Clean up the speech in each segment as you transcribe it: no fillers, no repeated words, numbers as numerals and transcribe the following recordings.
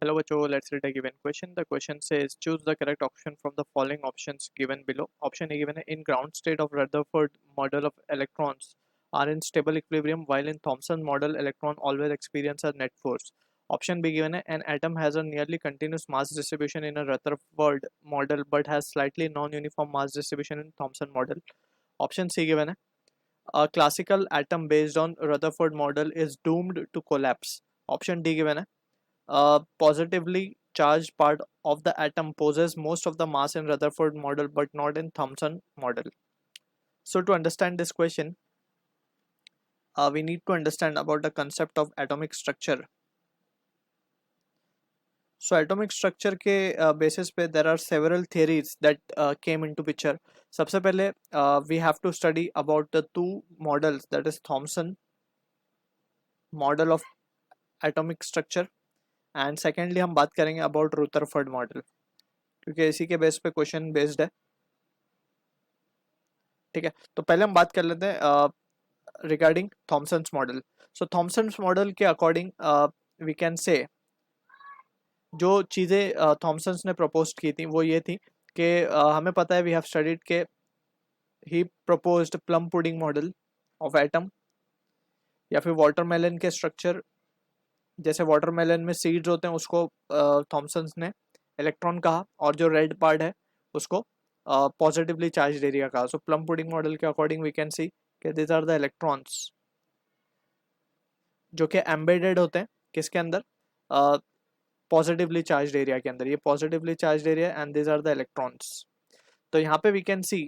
Hello, Bacho. Let's read a given question. The question says choose the correct option from the following options given below. Option A given in ground state of Rutherford model of electrons are in stable equilibrium while in Thomson model electron always experience a net force. Option B given an atom has a nearly continuous mass distribution in a Rutherford model but has slightly non-uniform mass distribution in Thomson model. Option C given a classical atom based on Rutherford model is doomed to collapse. Option D given a positively charged part of the atom possesses most of the mass in Rutherford model but not in Thomson model. So to understand this question, we need to understand about the concept of atomic structure. So atomic structure के basis पे there are several theories that came into picture. सबसे पहले we have to study about the two models, that is Thomson model of atomic structure and secondly हम बात करेंगे about Rutherford model क्योंकि इसी के बेस पे क्वेश्चन बेस्ड है. ठीक है, तो पहले हम बात कर लेते हैं रिगार्डिंग थॉमसन्स मॉडल. सो थॉमसन्स मॉडल के अकॉर्डिंग वी कैन से जो चीज़ें थॉमसन्स ने प्रपोज की थी वो ये थी कि हमें पता है वी हैव स्टडीड के he proposed plum pudding model of atom या फिर वाटरमेलन के स्ट्रक्चर. जैसे वाटरमेलन में सीड्स होते हैं उसको थॉमसन्स ने इलेक्ट्रॉन कहा और जो रेड पार्ट है उसको पॉजिटिवली चार्ज एरिया कहा. सो प्लम पुडिंग मॉडल के अकॉर्डिंग वी कैन सी कि दिस आर द इलेक्ट्रॉन्स जो कि एम्बेडेड होते हैं किसके अंदर, पॉजिटिवली चार्ज एरिया के अंदर. ये positively charge area and this are the electrons. तो यहाँ पे वी कैन सी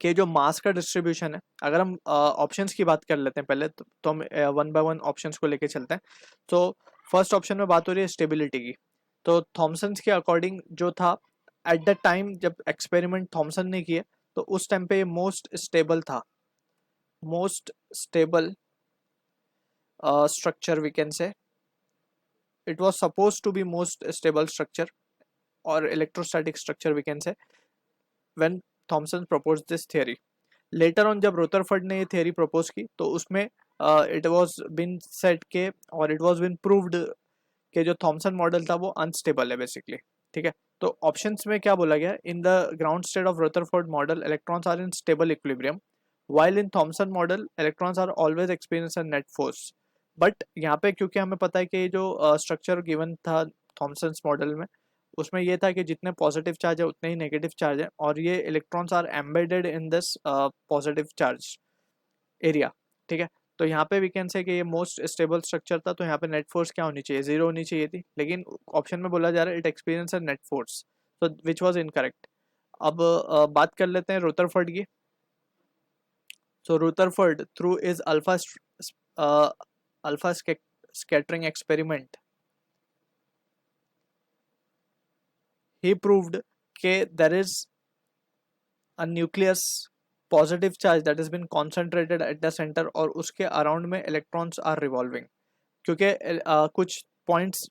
कि जो मास का डिस्ट्रीब्यूशन है, अगर हम ऑप्शंस की बात कर लेते हैं पहले तो हम वन बाय वन ऑप्शंस को लेके चलते हैं. तो फर्स्ट ऑप्शन में बात हो रही है स्टेबिलिटी की. तो थॉमसन्स के अकॉर्डिंग जो था एट द टाइम जब एक्सपेरिमेंट थॉमसन ने किए तो उस टाइम पे ये मोस्ट स्टेबल था, most stable structure we can say. It was supposed to be most stable structure or electrostatic structure we can say when Thomson proposed this theory. Later on जब Rutherford ने ये theory propose की तो उसमें it was been said के और it was been proved कि जो थॉमसन मॉडल था वो अनस्टेबल है बेसिकली. ठीक है, तो ऑप्शंस में क्या बोला गया, in the ground state of Rutherford model electrons are in stable equilibrium while in Thomson model electrons are always experience a net force. But यहाँ पे क्योंकि हमें पता है कि जो स्ट्रक्चर गिवन था थॉमसन्स मॉडल में उसमें ये था कि जितने पॉजिटिव चार्ज है उतने ही नेगेटिव चार्ज है और ये electrons are embedded in this positive charge area. ठीक है, तो यहाँ पे वी कैन से कि ये मोस्ट स्टेबल स्ट्रक्चर था. तो यहाँ पे नेट फोर्स क्या होनी चाहिए, जीरो होनी चाहिए थी, लेकिन ऑप्शन में बोला जा रहा है it experience a net force, तो विच वाज इनकरेक्ट. अब बात कर लेते हैं रुदरफोर्ड की. So Rutherford, through his alpha scattering experiment, he proved that there is a nucleus positive charge that has been concentrated at the center और उसके around में इलेक्ट्रॉन्स आर रिवॉल्विंग. क्योंकि कुछ पॉइंट्स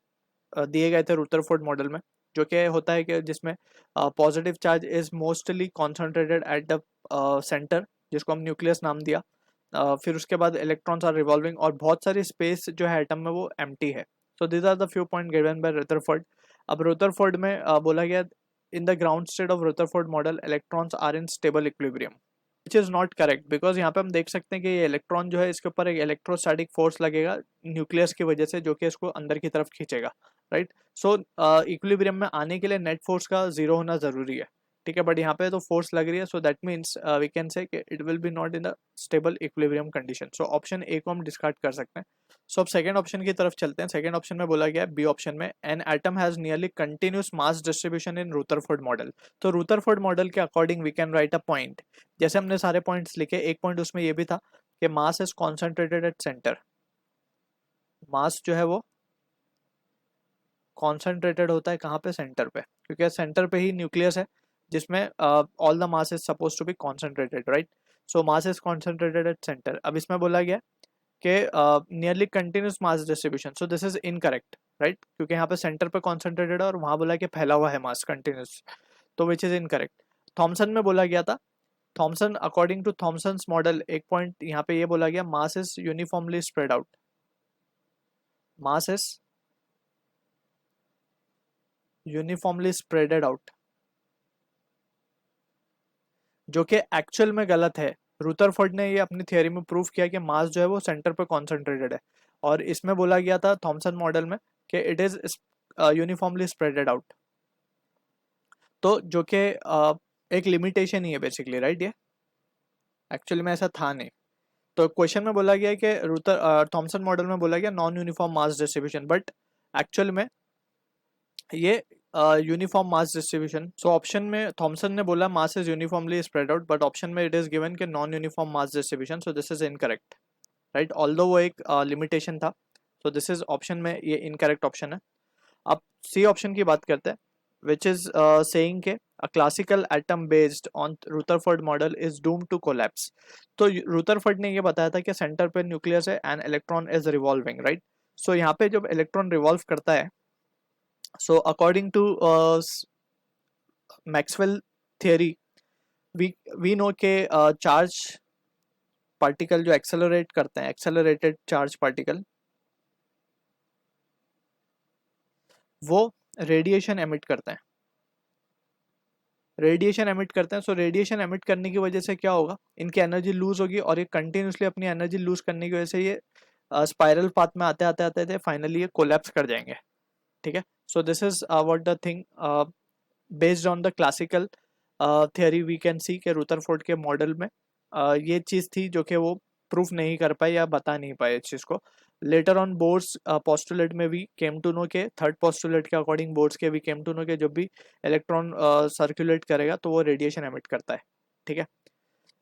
दिए गए थे रुदरफोर्ड मॉडल में जो कि होता है कि जिसमें positive charge is mostly concentrated at the centre जिसको हम न्यूक्लियस नाम दिया. फिर उसके बाद इलेक्ट्रॉन्स आर रिवॉल्विंग और बहुत सारी स्पेस जो है एटम में वो एम्प्टी है. So this are the few point given by Rutherford. अब रुदरफोर्ड में बोला गया in the ground state of Rutherford model electrons are in stable equilibrium which is not correct because यहाँ पे हम देख सकते हैं कि ये इलेक्ट्रॉन जो है इसके ऊपर एक इलेक्ट्रोस्टैटिक फोर्स लगेगा न्यूक्लियस की वजह से जो कि इसको अंदर की तरफ खींचेगा. राइट, सो इक्विलिब्रियम में आने के लिए नेट फोर्स का जीरो होना जरूरी है. ठीक है, बट यहाँ पे तो फोर्स लग रही है so that means we can say it will be not in the stable equilibrium condition. So option A को हम डिस्कार्ड कर सकते हैं. सो अब सेकंड ऑप्शन की तरफ चलते हैं. सेकंड ऑप्शन में बोला गया है बी ऑप्शन में an atom has nearly continuous mass distribution in Rutherford model. तो रुदरफोर्ड मॉडल के according we can write a point. जैसे हमने सारे पॉइंट्स लिखे, एक पॉइंट उसमें ये भी था कि mass is concentrated at center. Mass जो है वो कॉन्सेंट्रेटेड होता है कहाँ पे, सेंटर पे, क्योंकि सेंटर पे ही न्यूक्लियस है जिसमें all the mass is suppose to be concentrated. Right, so mass is concentrated at centre. अब इसमें बोला गया कि nearly continuous mass distribution, so this is incorrect. Right, क्योंकि यहाँ पे सेंटर पे कॉन्सेंट्रेटेड है और वहां बोला कि फैला हुआ है मास कंटिन्यूस, तो विच इज इनकरेक्ट. थॉमसन में बोला गया था, Thomson according to Thomson's model एक पॉइंट यहाँ पे ये बोला गया mass is uniformly spread out. Mass is uniformly spreaded out, जो कि एक्चुअल में गलत है। रुदरफोर्ड ने ये अपनी थियोरी में प्रूव किया कि मास जो है वो सेंटर पे कॉन्सेंट्रेटेड है, और इसमें बोला गया था थॉमसन मॉडल में कि it is uniformly spreaded out. तो जो कि एक लिमिटेशन ही है बेसिकली, राइट। ये एक्चुअली में ऐसा था नहीं। तो क्वेश्चन में बोला गया है कि थॉमसन मॉडल में बोला गया non uniform mass distribution, but actual में ये uniform mass distribution. So option में थॉमसन ने बोला मास is uniformly spread out, but option में इट इज गिवन के non uniform mass distribution, so this is incorrect, right. Although वो एक limitation था, सो दिस इज ऑप्शन में ये इनकरेक्ट ऑप्शन है। अब सी ऑप्शन की बात करते हैं, विच इज सेइंग के a classical atom based on Rutherford model is doomed to collapse। तो रुदरफोर्ड ने ये बताया था कि सेंटर पे न्यूक्लियस है and electron is revolving, right. So यहाँ पे जब इलेक्ट्रॉन रिवॉल्व करता है, so according to Maxwell theory, we know के चार्ज पार्टिकल जो एक्सेलरेट करते हैं, एक्सेलरेटेड चार्ज पार्टिकल, वो रेडिएशन एमिट करते हैं, रेडिएशन एमिट करते हैं। सो रेडिएशन एमिट करने की वजह से क्या होगा, इनकी एनर्जी लूज होगी, और ये कंटिन्यूसली अपनी एनर्जी लूज करने की वजह से ये स्पाइरल पाथ में आते आते आते आते फाइनली ये कोलैप्स कर जाएंगे, ठीक है। So this is what the thing based on the classical theory we can see के रुदरफोर्ड के मॉडल में ये चीज़ थी जो कि वो प्रूफ नहीं कर पाए या बता नहीं पाए इस चीज़ को। लेटर ऑन बोर्ड्स पोस्टुलेट में भी केम टू नो के, थर्ड पोस्टुलेट के अकॉर्डिंग बोर्ड्स के भी केम टू नो के जब भी इलेक्ट्रॉन सर्कुलेट करेगा तो वो रेडिएशन एमिट करता है, ठीक है।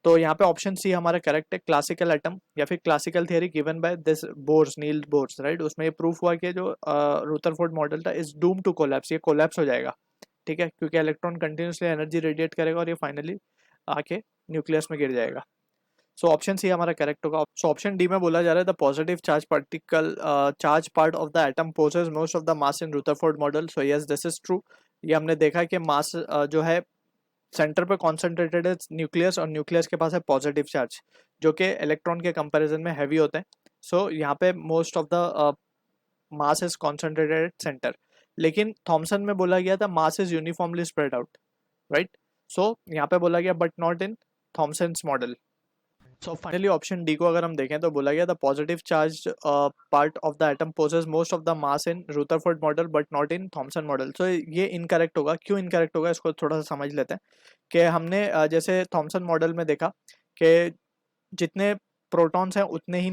तो यहाँ पे ऑप्शन सी हमारा करेक्ट है, क्लासिकल एटम या फिर classical theory given by this Bohrs, Neil Bohrs, right. उसमें ये प्रूफ हुआ कि जो रुदरफोर्ड मॉडल था इज डूम टू कोलैप्स, ये कोलैप्स हो जाएगा, ठीक है, क्योंकि इलेक्ट्रॉन कंटिन्यूसली एनर्जी रेडिएट करेगा और ये फाइनली आके न्यूक्लियस में गिर जाएगा। सो ऑप्शन सी हमारा करेक्ट होगा। सो ऑप्शन डी में बोला जा रहा है the positive charge particle charge part of the atom possess most of the mass in Rutherford model. So yes this is true. ये हमने देखा कि मास जो है सेंटर पे कॉन्सेंट्रेटेड है न्यूक्लियस, और न्यूक्लियस के पास है पॉजिटिव चार्ज जो कि इलेक्ट्रॉन के कंपैरिजन में हैवी होते हैं। सो यहाँ पे most of the mass is concentrated at center. लेकिन थॉमसन में बोला गया था mass is uniformly spread out, right. So यहाँ पे बोला गया but not in Thomson's model. So finally option D को अगर हम देखें तो बोला गया the positive charge part of the atom possess most of the mass in Rutherford model but not in Thomson model. So ये इनकरेक्ट होगा। क्यों इनकरेक्ट होगा इसको थोड़ा सा समझ लेते हैं कि हमने जैसे थॉमसन मॉडल में देखा कि जितने प्रोटॉन्स हैं उतने ही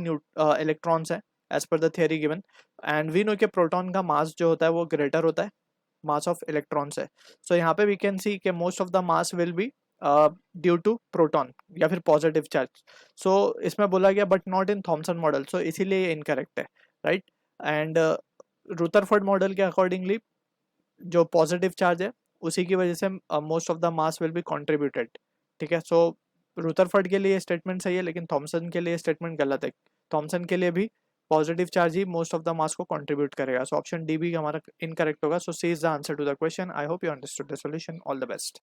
इलेक्ट्रॉन्स हैं as per the theory given, and we know कि प्रोटॉन का मास जो होता है वो ग्रेटर होता है मास ऑफ इलेक्ट्रॉन्स है। सो यहाँ पे वी कैन सी कि most of the mass will be due to proton या फिर पॉजिटिव चार्ज। सो इसमें बोला गया but not in Thomson model, so इसीलिए ये इनकरेक्ट है, राइट। एंड रुदरफोर्ड मॉडल के अकॉर्डिंगली जो पॉजिटिव चार्ज है उसी की वजह से most of the mass will be contributed, ठीक है। सो रुदरफोर्ड के लिए स्टेटमेंट सही है, लेकिन थॉमसन के लिए स्टेटमेंट गलत है। थॉमसन के लिए भी positive charge he most of the मास को कंट्रीब्यूट करेगा। सो ऑप्शन डी भी हमारा इनकरेक्ट होगा। So C is the answer to the question. I hope you understood the solution. All the best.